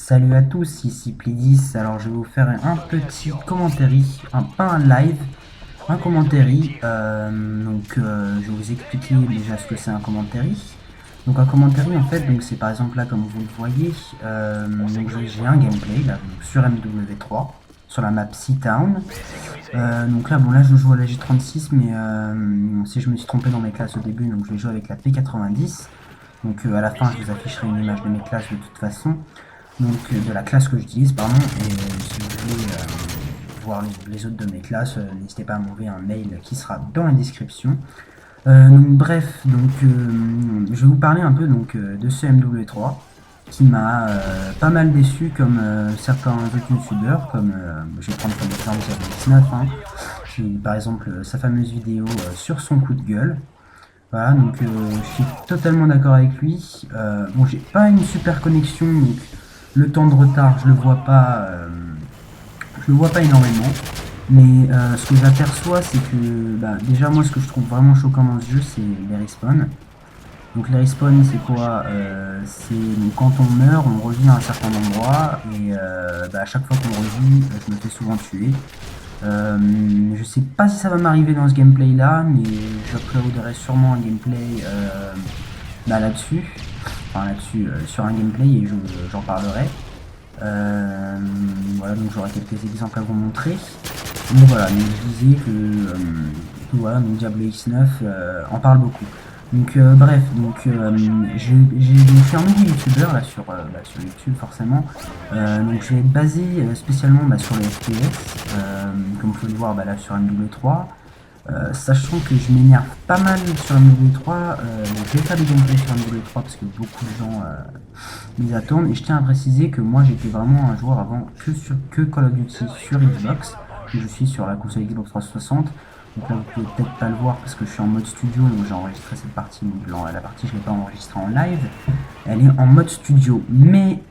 Salut à tous, ici Plidis. Alors je vais vous faire un petit commentaire, pas un live, un commentaire. Je vais vous expliquer déjà ce que c'est un commentaire. Donc un commentaire en fait, donc c'est par exemple là comme vous le voyez, j'ai un gameplay là donc, sur MW3 sur la map Seatown. Donc là bon là je joue à la G36 mais si je me suis trompé dans mes classes au début donc je vais jouer avec la P90. Donc à la fin je vous afficherai une image de mes classes de toute façon donc de la classe que j'utilise, pardon, et si vous voulez voir les autres de mes classes, n'hésitez pas à m'envoyer un mail qui sera dans la description. Je vais vous parler un peu de ce MW3 qui m'a pas mal déçu comme certains autres youtubeurs, comme je vais prendre comme exemple X9, hein, qui par exemple sa fameuse vidéo sur son coup de gueule. Voilà, je suis totalement d'accord avec lui. Bon, j'ai pas une super connexion, donc le temps de retard, je le vois pas énormément. Mais ce que j'aperçois, c'est que déjà moi, ce que je trouve vraiment choquant dans ce jeu, c'est les respawns. Donc les respawns, c'est quoi? C'est quand on meurt, on revient à un certain endroit et à chaque fois qu'on revit, je me fais souvent tuer. Je sais pas si ça va m'arriver dans ce gameplay là, mais j'uploaderai sûrement un gameplay là-dessus, sur un gameplay et j'en parlerai. Voilà, donc j'aurai quelques exemples à vous montrer. Donc voilà, donc je disais que voilà, donc Diablo X9 en parle beaucoup. Je suis un nouveau youtubeur là sur YouTube forcément. Donc je vais être basé spécialement sur les FPS, comme vous pouvez le voir là sur MW3. Sachant que je m'énerve pas mal sur MW3, je vais faire des gameplays sur MW3 parce que beaucoup de gens les attendent. Et je tiens à préciser que moi j'étais vraiment un joueur avant que Call of Duty sur Xbox. Je suis sur la console Xbox 360. Donc là vous pouvez peut-être pas le voir parce que je suis en mode studio, donc j'ai enregistré cette partie. Donc la partie je l'ai pas enregistrée en live. Elle est en mode studio. Mais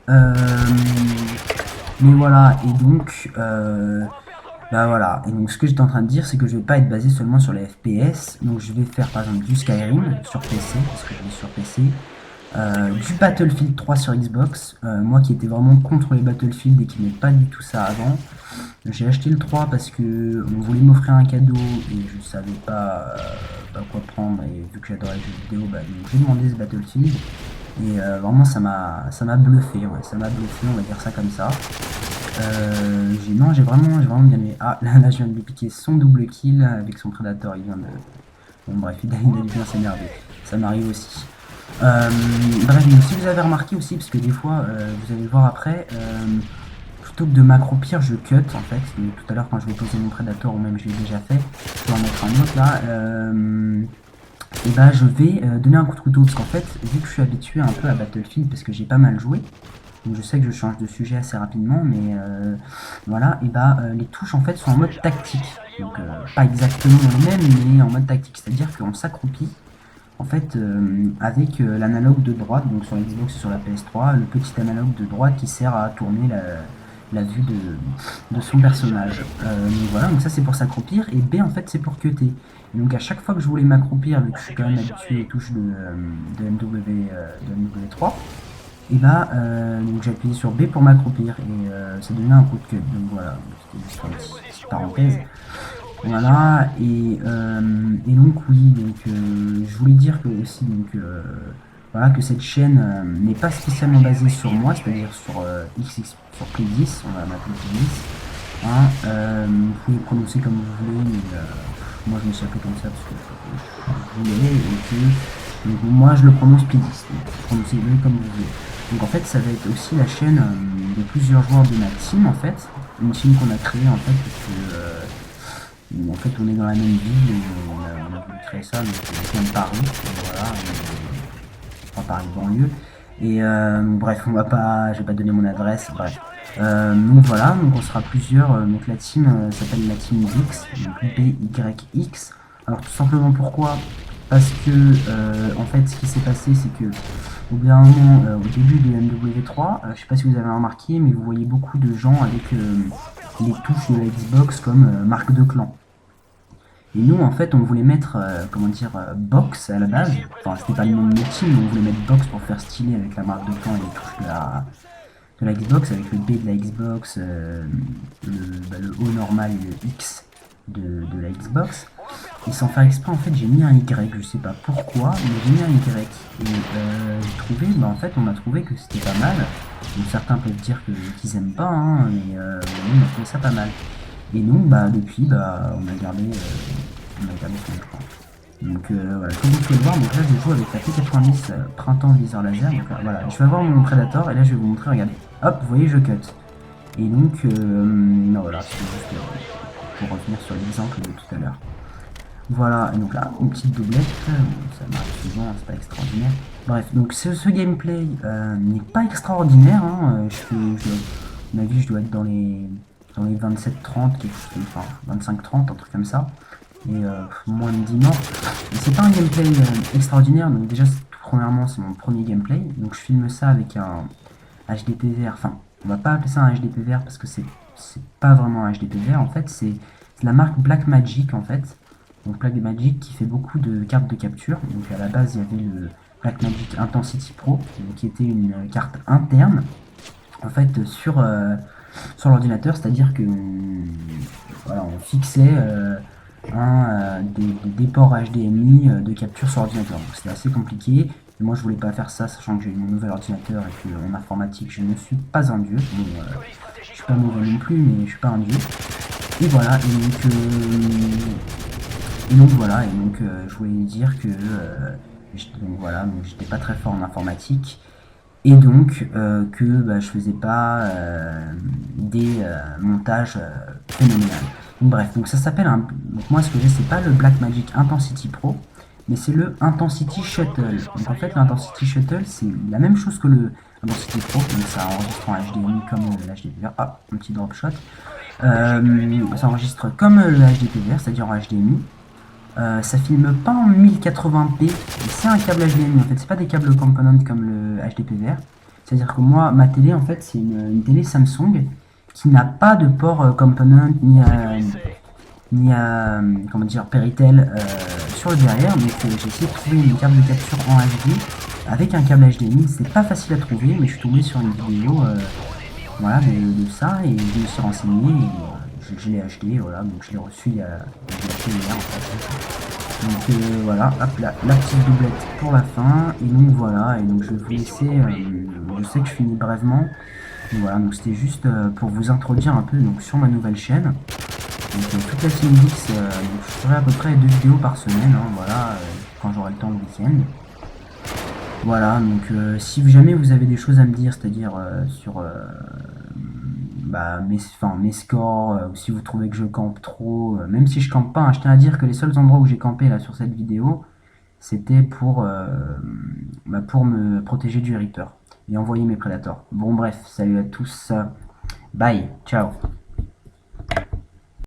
voilà, et donc voilà, et donc ce que j'étais en train de dire, c'est que je vais pas être basé seulement sur les FPS, donc je vais faire par exemple du Skyrim sur PC, parce que je l'ai sur PC, du Battlefield 3 sur Xbox, moi qui étais vraiment contre les Battlefield et qui n'aimais pas du tout ça avant, j'ai acheté le 3 parce que on voulait m'offrir un cadeau et je savais pas quoi prendre, et vu que j'adorais les jeux vidéo, donc j'ai demandé ce Battlefield, et vraiment ça m'a bluffé, ouais, ça m'a bluffé, on va dire ça comme ça. J'ai vraiment bien aimé. Ah, là, je viens de lui piquer son double kill avec son Predator. Il vient de. Bon, bref, il a bien s'énerver. Ça m'arrive aussi. Donc, si vous avez remarqué aussi, parce que des fois, vous allez le voir après, plutôt que de m'accroupir, je cut en fait. Donc, tout à l'heure, quand je vais poser mon Predator, ou même je l'ai déjà fait, je vais en mettre un autre là. Je vais donner un coup de couteau parce qu'en fait, vu que je suis habitué un peu à Battlefield parce que j'ai pas mal joué, donc je sais que je change de sujet assez rapidement, mais voilà, les touches en fait sont en mode tactique. Donc pas exactement les mêmes, mais en mode tactique, c'est-à-dire qu'on s'accroupit en fait avec l'analogue de droite, donc sur la Xbox et sur la PS3, le petit analogue de droite qui sert à tourner la vue de son personnage. Donc voilà, donc ça c'est pour s'accroupir, et B en fait c'est pour cutter. Et donc à chaque fois que je voulais m'accroupir, vu que je suis quand même habitué aux touches de MW3, donc j'ai appuyé sur B pour m'accroupir et ça donnait un coup de queue. Donc voilà, c'était juste une petite parenthèse. Voilà, et donc oui, je voulais dire que aussi voilà, que cette chaîne n'est pas spécialement basée sur moi, c'est-à-dire sur sur Play10, on va m'appeler Play10. Hein, vous pouvez prononcer comme vous voulez, mais moi je me suis appelé comme ça parce que je voulais, donc moi je le prononce Play10, donc prononcez-le comme vous voulez. Donc en fait ça va être aussi la chaîne de plusieurs joueurs de ma team en fait, une team qu'on a créée en fait parce que en fait on est dans la même ville et on a voulu créer ça, donc c'est même Paris, voilà, enfin Paris banlieue. Et bref, je vais pas donner mon adresse, bref. Donc voilà, donc on sera plusieurs, donc la team s'appelle la team X, donc BYX. Alors tout simplement pourquoi? Parce que en fait ce qui s'est passé c'est que au bout d'un moment, au début de MW3, je sais pas si vous avez remarqué, mais vous voyez beaucoup de gens avec les touches de la Xbox comme marque de clan. Et nous, en fait, on voulait mettre, box à la base. Enfin, c'était pas le nom de notre team, mais on voulait mettre box pour faire stylé avec la marque de clan et les touches de la Xbox avec le B de la Xbox, le O normal et le X de la Xbox. Et sans faire exprès, en fait, j'ai mis un Y, je sais pas pourquoi, mais j'ai mis un Y. Et j'ai trouvé, bah en fait, on a trouvé que c'était pas mal. Donc certains peuvent dire qu'ils aiment pas, hein, mais nous, on a trouvé ça pas mal. Et donc, bah depuis, bah on a gardé son écran. Donc voilà, comme vous pouvez le voir, donc là je joue avec la P90 Printemps Viseur Laser. Donc voilà, je vais avoir mon Predator et là je vais vous montrer, regardez. Hop, vous voyez, je cut. Et donc, non, voilà, c'est juste pour revenir sur l'exemple de tout à l'heure. Voilà, et donc là, une petite doublette, ça m'arrive souvent, c'est pas extraordinaire. Bref, donc ce gameplay n'est pas extraordinaire, hein, à mon avis, je dois être dans les 27-30, quelque chose comme ça, enfin, 25-30, un truc comme ça, et moins de 10 morts. Et c'est pas un gameplay extraordinaire, donc déjà, premièrement, c'est mon premier gameplay, donc je filme ça avec un HDPVR, enfin, on va pas appeler ça un HDPVR parce que c'est pas vraiment un HDPVR, en fait, c'est la marque Blackmagic, en fait. Donc Blackmagic qui fait beaucoup de cartes de capture. Donc à la base il y avait le Blackmagic Intensity Pro qui était une carte interne en fait sur l'ordinateur, c'est-à-dire que voilà, on fixait des ports HDMI de capture sur l'ordinateur. Donc c'était assez compliqué. Et moi je voulais pas faire ça, sachant que j'ai eu mon nouvel ordinateur et que en informatique je ne suis pas un dieu. Bon, je suis pas mauvais non plus, mais je suis pas un dieu. Et voilà, et donc voilà, et donc je voulais dire que donc voilà, donc j'étais pas très fort en informatique et donc que bah, je faisais pas des montages phénoménaux. Donc bref, donc ça s'appelle un. Donc moi ce que j'ai c'est pas le Blackmagic Intensity Pro, mais c'est le Intensity Shuttle. Donc en fait l'Intensity Shuttle c'est la même chose que le Intensity Pro, donc ça enregistre en HDMI comme l'HDPVR. Ah, un petit drop shot. Ça enregistre comme le HDPVR, c'est-à-dire en HDMI. Ça filme pas en 1080p, c'est un câble HDMI en fait, c'est pas des câbles component comme le HDPVR. C'est-à-dire que moi, ma télé en fait, c'est une télé Samsung qui n'a pas de port component ni à comment dire, Péritel sur le derrière, donc j'ai essayé de trouver une carte de capture en HD avec un câble HDMI, c'est pas facile à trouver, mais je suis tombé sur une vidéo voilà, de ça et je me suis renseigné et je l'ai acheté, voilà, donc je l'ai reçu je l'ai acheté hier en fait. Donc voilà, hop, la petite doublette pour la fin, et donc voilà, et donc je vais vous laisser, je sais que je finis brièvement, donc voilà, donc c'était juste pour vous introduire un peu donc, sur ma nouvelle chaîne. Donc toute la Team Geeks, donc, je ferai à peu près 2 vidéos par semaine, hein, voilà, quand j'aurai le temps le week-end. Voilà, donc si jamais vous avez des choses à me dire, c'est-à-dire sur bah, mes scores, ou si vous trouvez que je campe trop, même si je campe pas, hein, je tiens à dire que les seuls endroits où j'ai campé là sur cette vidéo, c'était pour me protéger du Reaper et envoyer mes prédateurs. Bon bref, salut à tous, bye, ciao.